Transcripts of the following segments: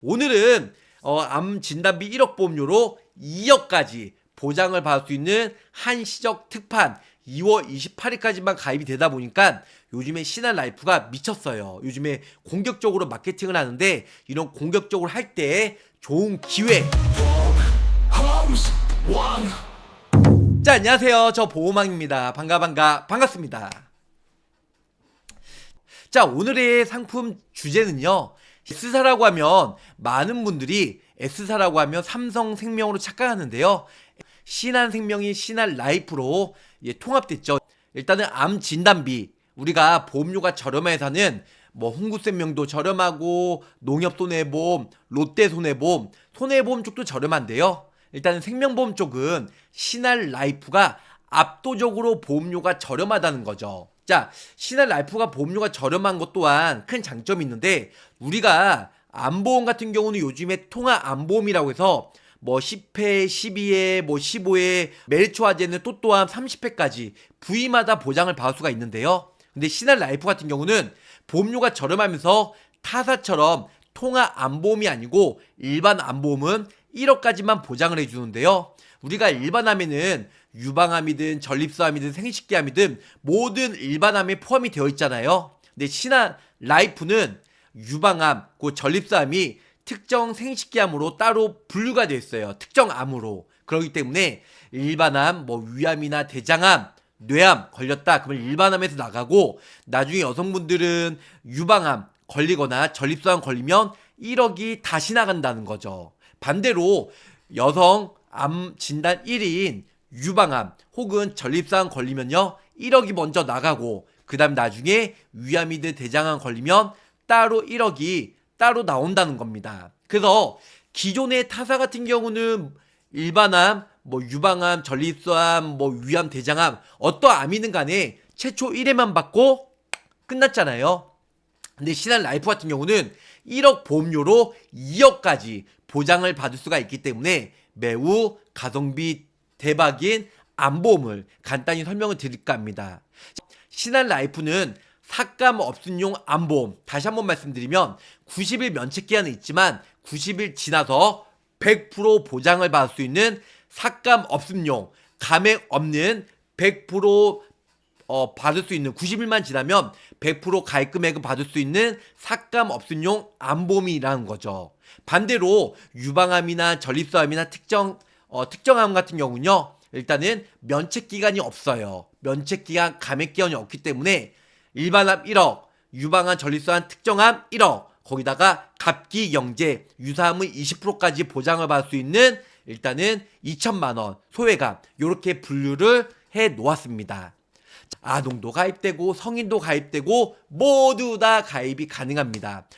오늘은 암 진단비 1억 보험료로 2억까지 보장을 받을 수 있는 한시적 특판 2월 28일까지만 가입이 되다 보니까 요즘에 신한라이프가 미쳤어요. 요즘에 공격적으로 마케팅을 하는데 이런 공격적으로 할 때 좋은 기회. 자, 안녕하세요. 저 보호망입니다. 반갑습니다. 자, 오늘의 상품 주제는요. S사라고 하면 많은 분들이 S사라고 하면 삼성생명으로 착각하는데요. 신한생명이 신한라이프로 통합됐죠. 일단은 암 진단비, 우리가 보험료가 저렴해서는 뭐 홍구생명도 저렴하고 농협손해보험, 롯데손해보험, 손해보험 쪽도 저렴한데요. 일단은 생명보험 쪽은 신한라이프가 압도적으로 보험료가 저렴하다는 거죠. 자, 신한라이프가 보험료가 저렴한 것 또한 큰 장점이 있는데, 우리가 암보험 같은 경우는 요즘에 통합암보험이라고 해서 뭐 10회, 12회, 뭐 15회, 멜초화제는 또 또한 30회까지 부위마다 보장을 받을 수가 있는데요. 근데 신한라이프 같은 경우는 보험료가 저렴하면서 타사처럼 통합암보험이 아니고 일반 암보험은 1억까지만 보장을 해주는데요. 우리가 일반암에는 유방암이든 전립선암이든 생식기암이든 모든 일반암에 포함이 되어 있잖아요. 근데 신한라이프는 유방암, 그 전립선암이 특정 생식기암으로 따로 분류가 되어 있어요. 특정 암으로. 그렇기 때문에 일반암, 뭐 위암이나 대장암, 뇌암 걸렸다 그러면 일반암에서 나가고, 나중에 여성분들은 유방암 걸리거나 전립선암 걸리면 1억이 다시 나간다는 거죠. 반대로 여성 암 진단 1위인 유방암 혹은 전립선암 걸리면요 1억이 먼저 나가고, 그 다음 나중에 위암이든 대장암 걸리면 따로 1억이 따로 나온다는 겁니다. 그래서 기존의 타사 같은 경우는 일반암, 뭐 유방암, 전립선암, 뭐 위암, 대장암 어떠한 암이든 간에 최초 1회만 받고 끝났잖아요. 근데 신한라이프 같은 경우는 1억 보험료로 2억까지 보장을 받을 수가 있기 때문에 매우 가성비 대박인 암보험을 간단히 설명을 드릴까 합니다. 신한라이프는 삭감 없음용 암보험, 다시 한번 말씀드리면 90일 면책기한은 있지만 90일 지나서 100% 보장을 받을 수 있는 삭감 없음용, 감액 없는 100% 받을 수 있는, 90일만 지나면 100% 가입 금액을 받을 수 있는 삭감 없음용 암보험이라는 거죠. 반대로 유방암이나 전립선암이나 특정암 같은 경우는요, 일단은 면책기간이 없어요. 면책기간, 감액기간이 없기 때문에 일반암 1억, 유방암, 전립선암, 특정암 1억, 거기다가 갑기영재, 유사암의 20%까지 보장을 받을 수 있는 일단은 2천만 원 소외감, 이렇게 분류를 해 놓았습니다. 아동도 가입되고 성인도 가입되고 모두 다 가입이 가능합니다.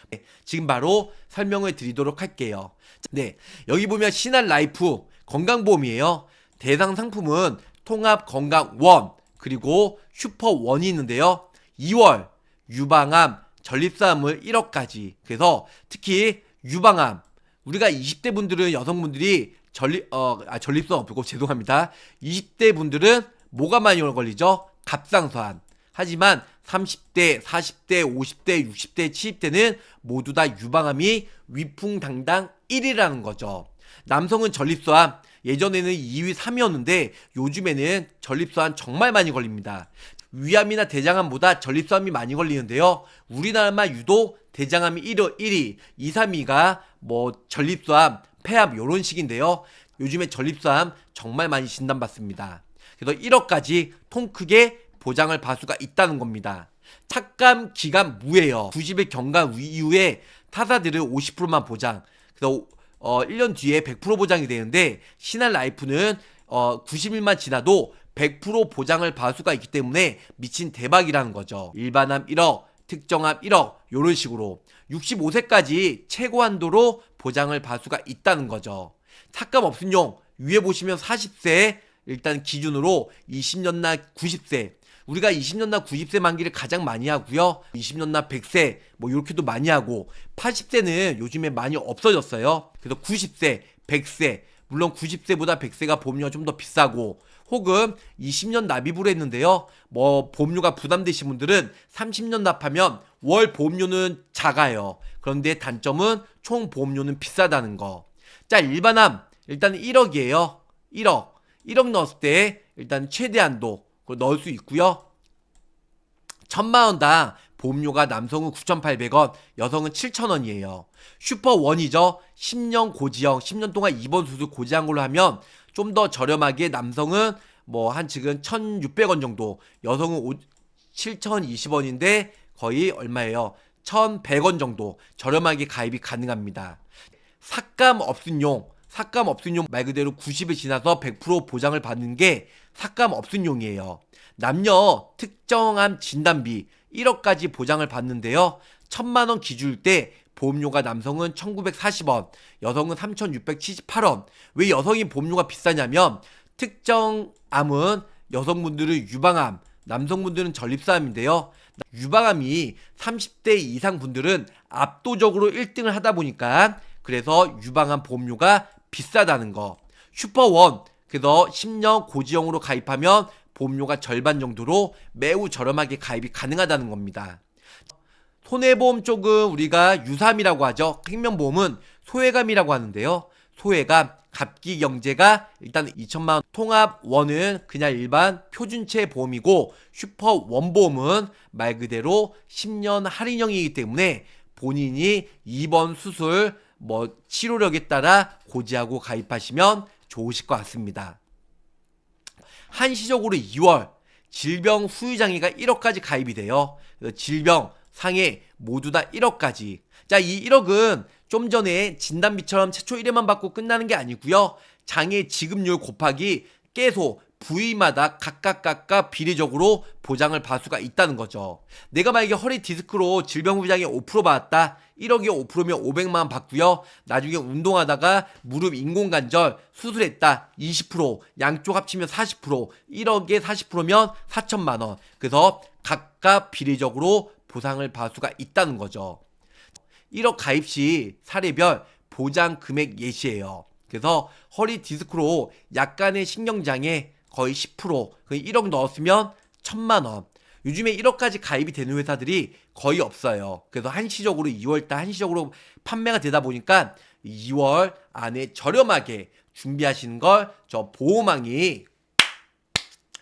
지금 바로 설명을 드리도록 할게요. 네, 여기 보면 신한라이프 건강보험이에요. 대상 상품은 통합건강원 그리고 슈퍼원이 있는데요. 2월 유방암, 전립선암을 1억까지. 그래서 특히 유방암, 우리가 20대 분들은, 여성분들이 전립선 없고, 죄송합니다. 20대 분들은 뭐가 많이 걸리죠? 갑상선. 하지만 30대, 40대, 50대, 60대, 70대는 모두 다 유방암이 위풍당당 1위라는 거죠. 남성은 전립선암, 예전에는 2위, 3위였는데 요즘에는 전립선암 정말 많이 걸립니다. 위암이나 대장암보다 전립선암이 많이 걸리는데요. 우리나라만 유독 대장암이 1위, 2, 3위가 뭐 전립선암, 폐암 요런 식인데요. 요즘에 전립선암 정말 많이 진단받습니다. 그래서 1억까지 통 크게 보장을 받을 수가 있다는 겁니다. 삭감 기간 무예요. 90일 경과 이후에 타사들은 50%만 보장. 그래서 1년 뒤에 100% 보장이 되는데 신한라이프는 90일만 지나도 100% 보장을 받을 수가 있기 때문에 미친 대박이라는 거죠. 일반암 1억, 특정암 1억 이런 식으로 65세까지 최고 한도로 보장을 받을 수가 있다는 거죠. 삭감 없음용 위에 보시면 40세 일단 기준으로 20년 나 90세, 우리가 20년 나 90세 만기를 가장 많이 하고요. 20년 나 100세 뭐 이렇게도 많이 하고, 80세는 요즘에 많이 없어졌어요. 그래서 90세, 100세, 물론 90세보다 100세가 보험료가 좀 더 비싸고, 혹은 20년 납입으로 했는데요. 뭐 보험료가 부담되신 분들은 30년 납하면 월 보험료는 작아요. 그런데 단점은 총 보험료는 비싸다는 거. 자, 일반암 일단 1억이에요. 1억 넣었을 때 일단 최대한도 넣을 수 있고요. 1000만원당 보험료가 남성은 9,800원, 여성은 7,000원이에요. 슈퍼원이죠. 10년 고지형, 10년 동안 입원 수술 고지한 걸로 하면 좀 더 저렴하게 남성은 한 지금 1,600원 정도, 여성은 7,020원인데 거의 얼마예요? 1,100원 정도 저렴하게 가입이 가능합니다. 삭감 없음용 말 그대로 90을 지나서 100% 보장을 받는 게 삭감 없음용이에요. 남녀 특정암 진단비 1억까지 보장을 받는데요. 1,000만원 기준일 때 보험료가 남성은 1,940원, 여성은 3,678원. 왜 여성이 보험료가 비싸냐면 특정암은 여성분들은 유방암, 남성분들은 전립선암인데요. 유방암이 30대 이상 분들은 압도적으로 1등을 하다 보니까 그래서 유방암 보험료가 비싸다는 거. 슈퍼원, 그래서 10년 고지형으로 가입하면 보험료가 절반 정도로 매우 저렴하게 가입이 가능하다는 겁니다. 손해보험 쪽은 우리가 유삼이라고 하죠. 생명보험은 소외감이라고 하는데요. 소외감, 갑기경제가 일단 2천만원, 통합원은 그냥 일반 표준체 보험이고 슈퍼원보험은 말 그대로 10년 할인형이기 때문에 본인이 입원 수술 치료력에 따라 고지하고 가입하시면 좋으실 것 같습니다. 한시적으로 2월 질병 후유장애가 1억까지 가입이 돼요. 질병, 상해 모두 다 1억까지. 자, 이 1억은 좀 전에 진단비처럼 최초 1회만 받고 끝나는 게 아니고요. 장애 지급률 곱하기 계속 부위마다 각각 비례적으로 보장을 받을 수가 있다는 거죠. 내가 만약에 허리 디스크로 질병 후유장애 5% 받았다. 1억이 5%면 500만원 받고요. 나중에 운동하다가 무릎 인공관절 수술했다. 20%, 양쪽 합치면 40%, 1억에 40%면 4천만원. 그래서 각각 비례적으로 보상을 받을 수가 있다는 거죠. 1억 가입 시 사례별 보장 금액 예시예요. 그래서 허리 디스크로 약간의 신경장애 거의 10%, 1억 넣었으면 1,000만원. 요즘에 1억까지 가입이 되는 회사들이 거의 없어요. 그래서 한시적으로 2월달 한시적으로 판매가 되다 보니까 2월 안에 저렴하게 준비하시는 걸 저 보호망이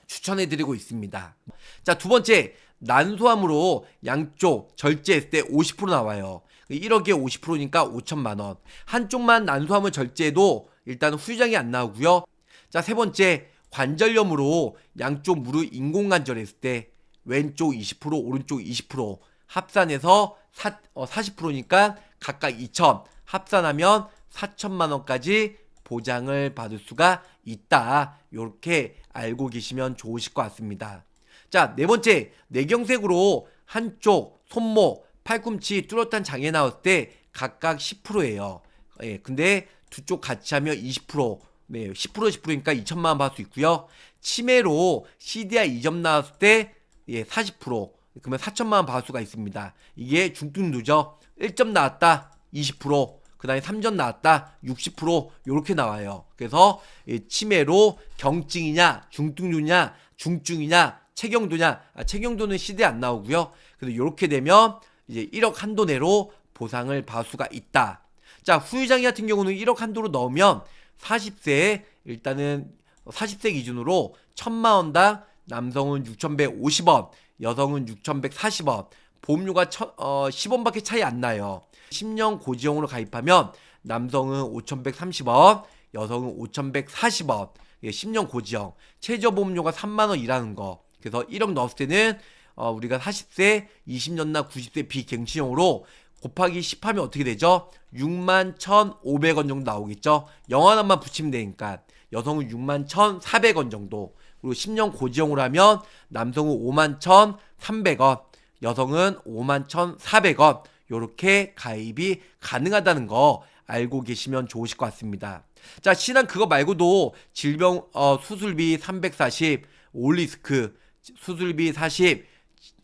추천해드리고 있습니다. 자, 두 번째, 난소암으로 양쪽 절제했을 때 50% 나와요. 1억에 50%니까 5천만원. 한쪽만 난소암을 절제해도 일단 후유장이 안 나오고요. 자, 세 번째, 관절염으로 양쪽 무릎 인공관절 했을 때 왼쪽 20%, 오른쪽 20% 합산해서 40%니까 각각 2천, 합산하면 4천만원까지 보장을 받을 수가 있다. 이렇게 알고 계시면 좋으실 것 같습니다. 자, 네 번째, 뇌경색으로 한쪽 손목, 팔꿈치 뚜렷한 장애 나왔을 때 각각 10%예요. 예, 근데 두 쪽 같이 하면 20%, 네, 10%니까 2천만원 받을 수 있고요. 치매로 CDI 2점 나왔을 때 40%, 그러면 4천만원 받을 수가 있습니다. 이게 중증도죠. 1점 나왔다 20%, 그 다음에 3점 나왔다 60% 요렇게 나와요. 그래서 치매로 경증이냐 중증도냐 중증이냐 체경도냐, 체경도는 CDI 안 나오고요. 그래서 요렇게 되면 이제 1억 한도 내로 보상을 받을 수가 있다. 자, 후유장애 같은 경우는 1억 한도로 넣으면 40세, 일단은 40세 기준으로 1,000만원당 남성은 6,150원, 여성은 6,140원, 보험료가 10원밖에 차이 안 나요. 10년 고지형으로 가입하면 남성은 5,130원, 여성은 5,140원, 10년 고지형, 최저보험료가 3만원이라는 거. 그래서 1억 넣었을 때는 우리가 40세, 20년나 90세 비갱신형으로 곱하기 10 하면 어떻게 되죠? 61,500원 정도 나오겠죠? 0 하나만 붙이면 되니까. 여성은 61,400원 정도. 그리고 10년 고지형으로 하면 남성은 51,300원, 여성은 51,400원. 요렇게 가입이 가능하다는 거 알고 계시면 좋으실 것 같습니다. 자, 신한 그거 말고도 질병 수술비 340, 올리스크 수술비 40,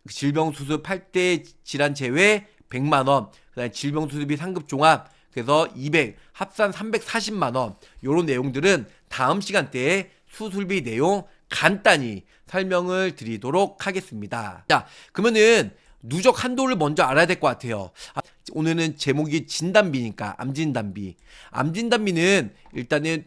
질병 수술 8대 질환 제외 100만원, 그다음에 질병 수술비 상급 종합 그래서 200, 합산 340만원. 요런 내용들은 다음 시간대에 수술비 내용 간단히 설명을 드리도록 하겠습니다. 자, 그러면은 누적 한도를 먼저 알아야 될 것 같아요. 오늘은 제목이 진단비니까 암진단비. 암진단비는 일단은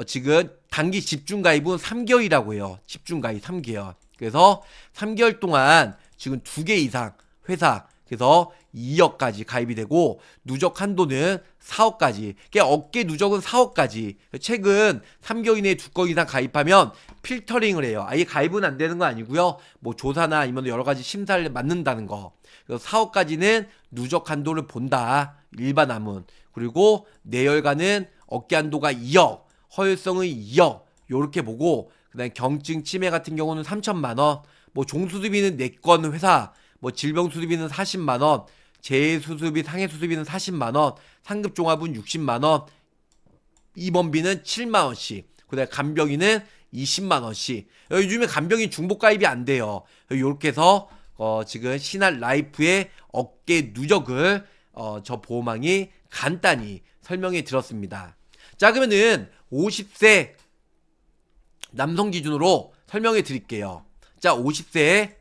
지금 단기 집중가입은 3개월이라고 해요. 집중가입 3개월. 그래서 3개월 동안 지금 2개 이상 회사 그래서 2억까지 가입이 되고 누적 한도는 4억까지. 그러니까 어깨 누적은 4억까지. 최근 3개월 이내에 2건 이상 가입하면 필터링을 해요. 아예 가입은 안 되는 거 아니고요. 뭐 조사나 아니면 여러 가지 심사를 받는다는 거. 그래서 4억까지는 누적 한도를 본다. 일반암은. 그리고 내열과는 어깨 한도가 2억, 허혈성은 2억. 요렇게 보고 그다음에 경증 치매 같은 경우는 3천만 원. 뭐 종수술비는 4건 회사 뭐 질병수술비는 40만원, 재수술비, 상해수술비는 40만원, 상급종합은 60만원, 입원비는 7만원씩, 그 다음에 간병인은 20만원씩. 요즘에 간병인 중복가입이 안 돼요. 요렇게 해서 지금 신한라이프의 어깨 누적을 저 보호망이 간단히 설명해 드렸습니다. 자, 그러면은 50세 남성 기준으로 설명해 드릴게요. 자, 50세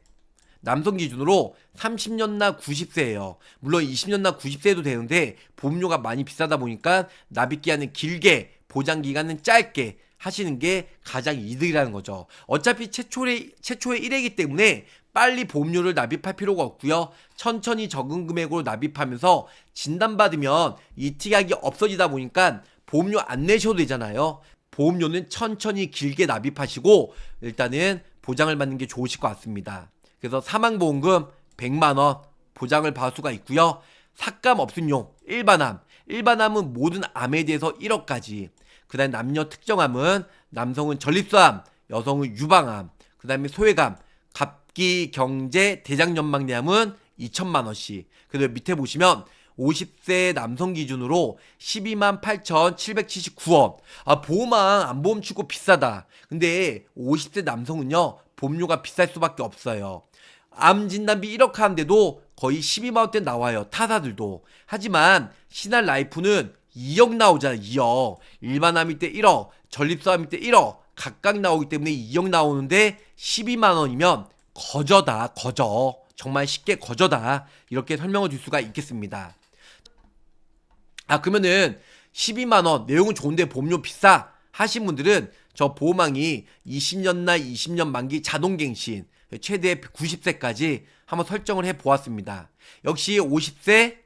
남성 기준으로 30년나 90세예요. 물론 20년나 90세도 되는데 보험료가 많이 비싸다 보니까 납입기한은 길게, 보장기간은 짧게 하시는 게 가장 이득이라는 거죠. 어차피 최초의 1회이기 때문에 빨리 보험료를 납입할 필요가 없고요. 천천히 적은 금액으로 납입하면서 진단받으면 이 특약이 없어지다 보니까 보험료 안 내셔도 되잖아요. 보험료는 천천히 길게 납입하시고 일단은 보장을 받는 게 좋으실 것 같습니다. 그래서 사망보험금 100만원 보장을 받을 수가 있고요. 삭감 없음용 일반암은 모든 암에 대해서 1억까지. 그 다음에 남녀 특정암은 남성은 전립선암, 여성은 유방암, 그 다음에 소외감, 갑기, 경제, 대장연막내암은 2천만원씩. 그리고 밑에 보시면 50세 남성 기준으로 12만 8,779원. 보험왕 암보험 치고 비싸다. 근데 50세 남성은요 보험료가 비쌀 수밖에 없어요. 암 진단비 1억 하는데도 거의 12만원대 나와요. 타사들도. 하지만 신한라이프는 2억 나오잖아요. 2억. 일반암일 때 1억, 전립선암일 때 1억 각각 나오기 때문에 2억 나오는데 12만원이면 거저다. 거저. 정말 쉽게 거저다. 이렇게 설명을 줄 수가 있겠습니다. 그러면은 12만원 내용은 좋은데 보험료 비싸 하신 분들은 저 보험왕이 20년나 20년 만기 자동갱신 최대 90세까지 한번 설정을 해 보았습니다. 역시 50세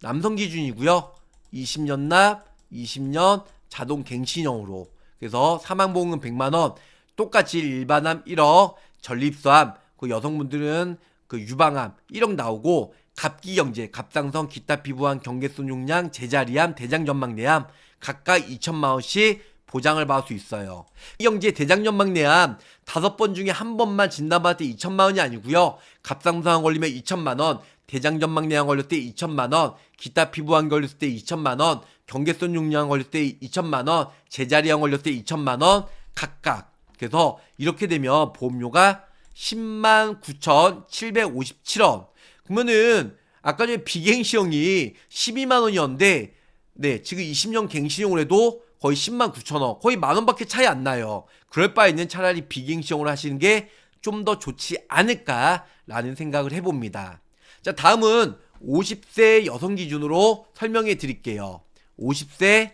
남성 기준이고요. 20년나 20년 자동갱신형으로. 그래서 사망보험금 100만원 똑같이 일반암 1억, 전립선암, 그 여성분들은 그 유방암 1억 나오고 갑기경제, 갑상선, 기타 피부암, 경계선 용량, 제자리암, 대장전막내암 각각 2천만원씩 보장을 받을 수 있어요. 경제 대장전막내암 5번 중에 한 번만 진단받을 때 2천만원이 아니고요. 갑상선암 걸리면 2천만원, 대장전막내암 걸릴 때 2천만원, 기타 피부암 걸렸을 때 2천만원, 경계선 용량 걸릴 때 2천만원, 제자리암 걸렸을 때 2천만원 각각. 그래서 이렇게 되면 보험료가 10만 9,757원. 그러면은 아까 전에 비갱신형이 12만원이었는데 네, 지금 20년 갱신형으로 해도 거의 10만 9천원, 거의 만원밖에 차이 안 나요. 그럴 바에는 차라리 비갱신형으로 하시는 게 좀 더 좋지 않을까라는 생각을 해봅니다. 자, 다음은 50세 여성 기준으로 설명해 드릴게요. 50세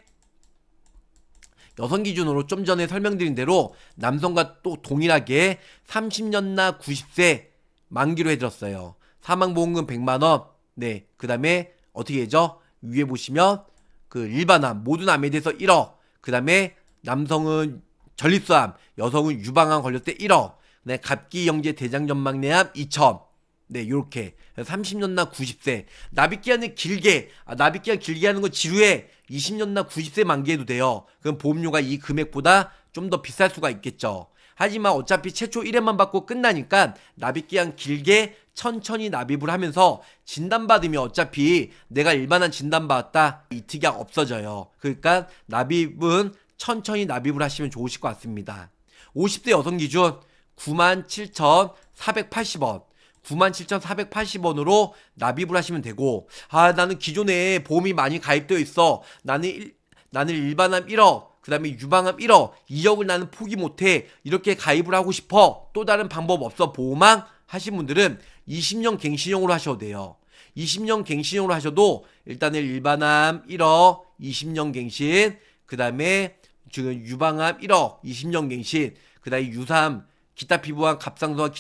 여성 기준으로 좀 전에 설명드린 대로 남성과 또 동일하게 30년나 90세 만기로 해드렸어요. 사망보험금 100만원. 네, 그 다음에 어떻게 해죠? 위에 보시면 그 일반암 모든 암에 대해서 1억. 그 다음에 남성은 전립선암, 여성은 유방암 걸렸을 때 1억. 네, 갑기경제 대장전막내암 2천. 네, 요렇게 30년나 90세 납입기한은 길게 납입기한 길게 하는 거 지루해. 20년나 90세 만기해도 돼요. 그럼 보험료가 이 금액보다 좀 더 비쌀 수가 있겠죠. 하지만 어차피 최초 1회만 받고 끝나니까 납입기한 길게 천천히 납입을 하면서 진단받으면 어차피 내가 일반한 진단받았다 이 특약 없어져요. 그러니까 납입은 천천히 납입을 하시면 좋으실 것 같습니다. 50대 여성 기준 97,480원 97,480원으로 납입을 하시면 되고, 나는 기존에 보험이 많이 가입되어 있어. 나는 일반암 1억, 그 다음에 유방암 1억, 2억을 나는 포기 못해. 이렇게 가입을 하고 싶어. 또 다른 방법 없어 보험왕? 하신 분들은 20년 갱신형으로 하셔도 돼요. 20년 갱신형으로 하셔도 일단은 일반암 1억 20년 갱신, 그 다음에 지금 유방암 1억 20년 갱신, 그 다음에 유사암, 기타 피부암, 갑상선암,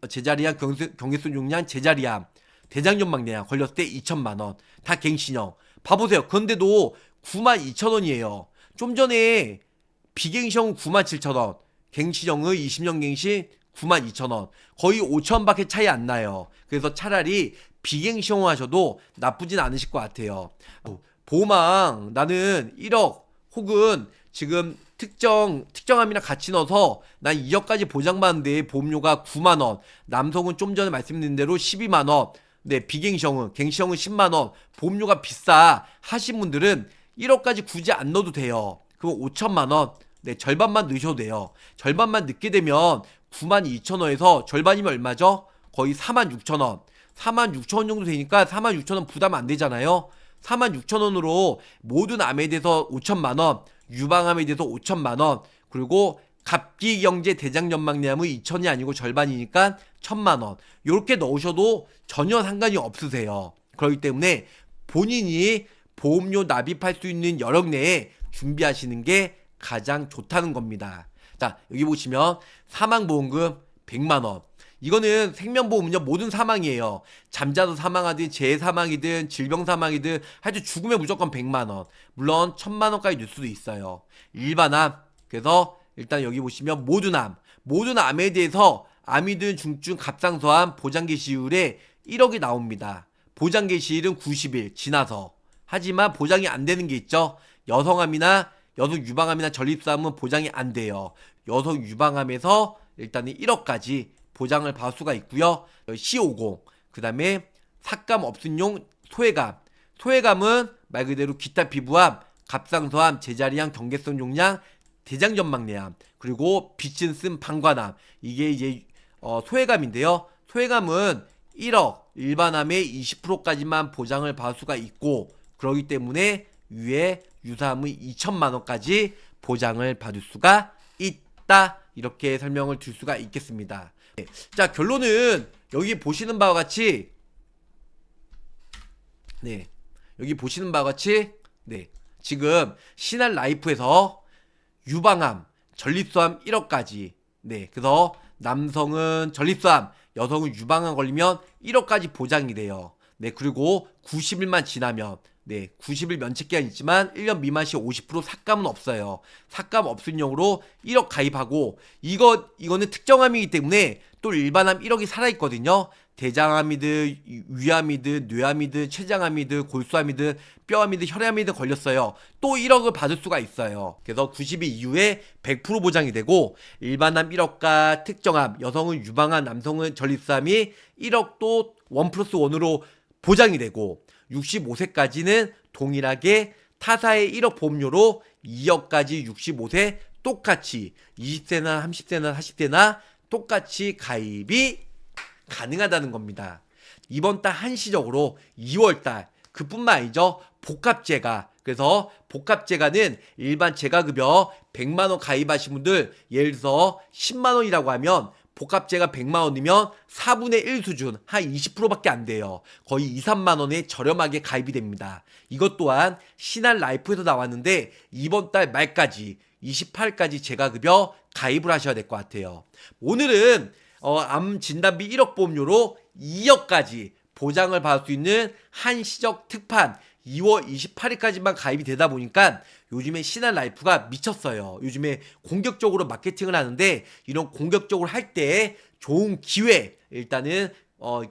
제자리암, 경계선 용량, 제자리암, 대장전막내암 걸렸을 때 2천만원 다 갱신형. 봐보세요. 그런데도 92,000원이에요. 좀 전에 비갱신형은 97,000원, 갱신형은 20년 갱신 92,000원, 거의 5,000원밖에 차이 안 나요. 그래서 차라리 비갱신형 하셔도 나쁘진 않으실 것 같아요. 보호망 나는 1억 혹은 지금 특정암이랑 같이 넣어서 난 2억까지 보장받는데 보험료가 9만원, 남성은 좀 전에 말씀드린 대로 12만원, 네, 비갱신형은, 갱신형은 10만원, 보험료가 비싸 하신 분들은 1억까지 굳이 안 넣어도 돼요. 그럼 5천만원, 네, 절반만 넣으셔도 돼요. 절반만 넣게 되면 92,000원에서 절반이면 얼마죠? 거의 46,000원. 46,000원 정도 되니까 46,000원 부담 안 되잖아요. 46,000원으로 모든 암에 대해서 5천만원, 유방암에 대해서 5천만원, 그리고 갑기경제 대장전막내암은 2천이 아니고 절반이니까 1,000만원. 요렇게 넣으셔도 전혀 상관이 없으세요. 그렇기 때문에 본인이 보험료 납입할 수 있는 여력 내에 준비하시는 게 가장 좋다는 겁니다. 자, 여기 보시면 사망보험금 100만원. 이거는 생명보험은요, 모든 사망이에요. 잠자도 사망하든 재해 사망이든 질병 사망이든 하여튼 죽으면 무조건 100만원. 물론 1,000만원까지 낼 수도 있어요. 일반암, 그래서 일단 여기 보시면 모든 암에 대해서 암이든 중증 갑상선암 보장 개시율에 1억이 나옵니다. 보장 개시율은 90일 지나서. 하지만 보장이 안 되는 게 있죠. 여성암이나 여성 유방암이나 전립선암은 보장이 안 돼요. 여성 유방암에서 일단은 1억까지 보장을 받을 수가 있고요. C50, 그 다음에 삭감 없음용 소외감. 소외감은 말 그대로 기타 피부암, 갑상선암, 제자리암, 경계선 용량, 대장전막내암, 그리고 비친슨 방관암. 이게 이제 소외감인데요. 소외감은 1억, 일반암의 20%까지만 보장을 받을 수가 있고, 그렇기 때문에 위에 유사암의 2천만원까지 보장을 받을 수가 있다. 이렇게 설명을 드릴 수가 있겠습니다. 자, 결론은 여기 보시는 바와 같이, 네, 여기 보시는 바와 같이, 네, 지금 신한라이프에서 유방암, 전립선암 1억까지, 네, 그래서 남성은 전립선암, 여성은 유방암 걸리면 1억까지 보장이 돼요. 네, 그리고 90일만 지나면, 네, 90일 면책기간 있지만 1년 미만 시 50% 삭감은 없어요. 삭감 없음용으로 1억 가입하고, 이거는 특정암이기 때문에 또 일반암 1억이 살아있거든요. 대장암이든 위암이든 뇌암이든 췌장암이든 골수암이든 뼈암이든 혈액암이든 걸렸어요. 또 1억을 받을 수가 있어요. 그래서 90일 이후에 100% 보장이 되고, 일반암 1억과 특정암, 여성은 유방암, 남성은 전립선암이 1억도 1+1으로 보장이 되고, 65세까지는 동일하게 타사의 1억 보험료로 2억까지 65세 똑같이 20세나 30세나 40세나 똑같이 가입이 가능하다는 겁니다. 이번 달 한시적으로 2월달 그뿐만 아니죠. 복합재가, 그래서 복합재가는 일반 재가급여 100만원 가입하신 분들, 예를 들어서 10만원이라고 하면 복합재가 100만원이면 4분의 1 수준, 한 20%밖에 안 돼요. 거의 2, 3만원에 저렴하게 가입이 됩니다. 이것 또한 신한라이프에서 나왔는데 이번 달 말까지 28일까지 재가급여 가입을 하셔야 될 것 같아요. 오늘은 암 진단비 1억 보험료로 2억까지 보장을 받을 수 있는 한시적 특판 2월 28일까지만 가입이 되다 보니까 요즘에 신한라이프가 미쳤어요. 요즘에 공격적으로 마케팅을 하는데, 이런 공격적으로 할 때 좋은 기회, 일단은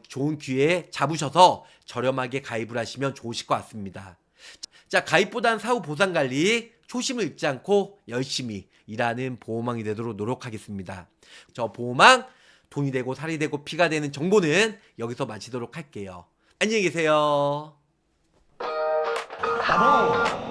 좋은 기회 잡으셔서 저렴하게 가입을 하시면 좋으실 것 같습니다. 자, 가입보단 사후 보상관리 초심을 잃지 않고 열심히 일하는 보호망이 되도록 노력하겠습니다. 저 보호망 돈이 되고 살이 되고 피가 되는 정보는 여기서 마치도록 할게요. 안녕히 계세요. 바로